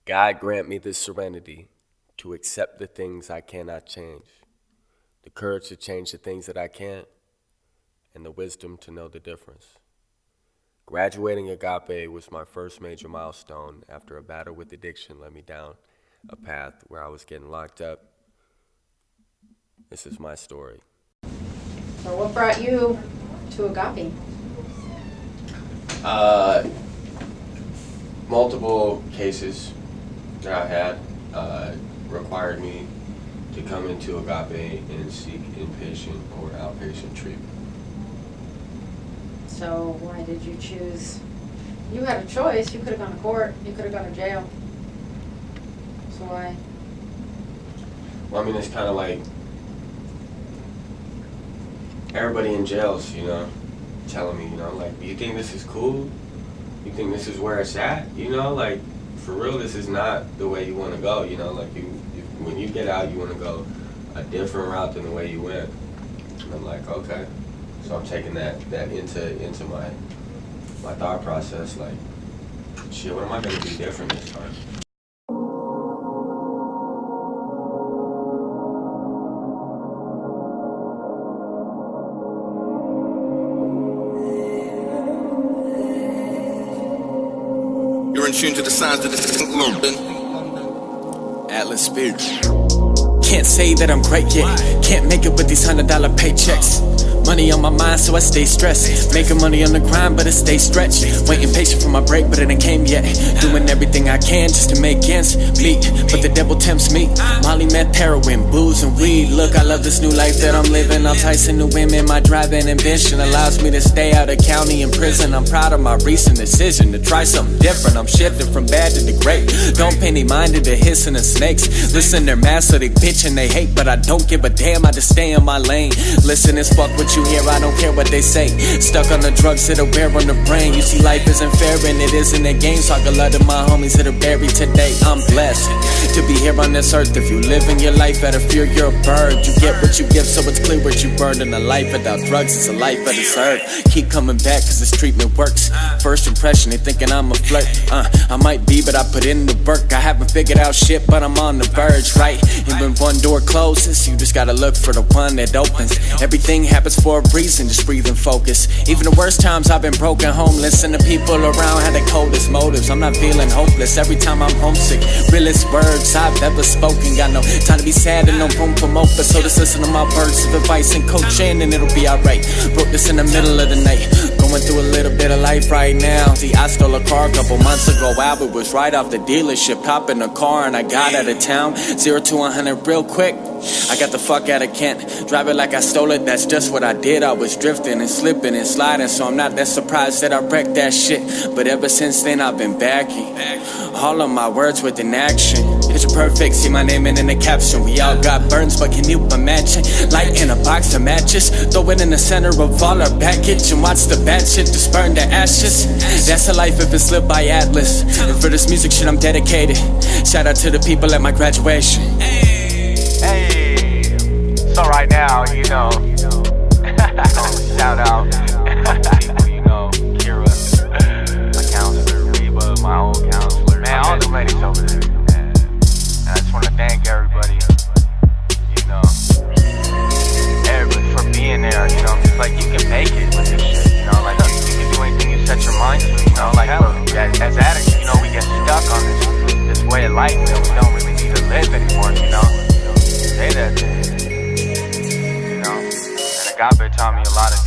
God grant me the serenity to accept the things I cannot change, the courage to change the things that I can't, and the wisdom to know the difference. Graduating Agape was my first major milestone after a battle with addiction led me down a path where I was getting locked up. This is my story. So what brought you to Agape? Multiple cases that I had required me to come into Agape and seek inpatient or outpatient treatment. So why did you choose? You had a choice. You could have gone to court. You could have gone to jail. So why? Well, I mean, it's kind of like everybody in jails, telling me, like, do you think this is cool? You think this is where it's at? Like, for real, this is not the way you want to go, like when you get out, you want to go a different route than the way you went. And I'm like, okay. So I'm taking that into my thought process, like, shit, what am I going to do different this time? You're in tune to the signs of the London. ATLis Spirit. Can't say that I'm great yet. Can't make it with these $100 paychecks. Money on my mind, so I stay stressed. Making money on the grind, but it stays stretched. Waiting patient for my break, but it ain't came yet. Doing everything I can just to make ends meet, but the devil tempts me. Molly, meth, heroin, booze, and weed. Look, I love this new life that I'm living. I'm enticing new women. My driving ambition allows me to stay out of county and prison. I'm proud of my recent decision to try something different. I'm shifting from bad to the great. Don't pay any mind to the hissing of snakes. Listen, they're mad, so they bitch and they hate, but I don't give a damn. I just stay in my lane. Listen, it's fuck what you hear, I don't care what they say. Stuck on the drugs that are wear on the brain. You see, life isn't fair and it isn't a game. So I got a lot of my homies that are buried today. I'm blessed to be here on this earth. If you living your life out of fear, you're a bird. You get what you give, so it's clear what you burned. And a life without drugs is a life that is hurt. Keep coming back cause this treatment works. First impression, they thinking I'm a flirt. I might be, but I put in the work. I haven't figured out shit, but I'm on the verge, right? And when one door closes, you just gotta look for the one that opens. Everything happens for a reason, just breathe and focus. Even the worst times I've been broken, homeless, and the people around had the coldest motives. I'm not feeling hopeless every time I'm homesick. Realest words I've ever spoken. Got no time to be sad and no room for mopers. So just listen to my words of advice and coaching and it'll be alright. Wrote this in the middle of the night, going through a little bit of life right now. See, I stole a car a couple months ago. Albert was right off the dealership. Hop in a car and I got out of town. 0 to 100 real quick. I got the fuck out of Kent. Drive it like I stole it, that's just what I did. I was drifting and slipping and sliding, so I'm not that surprised that I wrecked that shit. But ever since then I've been backing all of my words with an action. Picture perfect, see my name in the caption. We all got burns, but can you imagine? Light in a box of matches, throw it in the center of all our package, and watch the bad shit just burn to ashes. That's a life if it's lived by ATLis. And for this music shit I'm dedicated. Shout out to the people at my graduation. Hey, so right now, shout out people, Kira, my counselor, Reba, my old counselor, man, all the ladies over there, man. And I just want to thank everybody, everybody for being there, just like you can make it with this shit, like you can do anything you set your mind to, like as addicts, we get stuck on this way of life that we don't really need to live anymore, Say that, and Agape taught me a lot of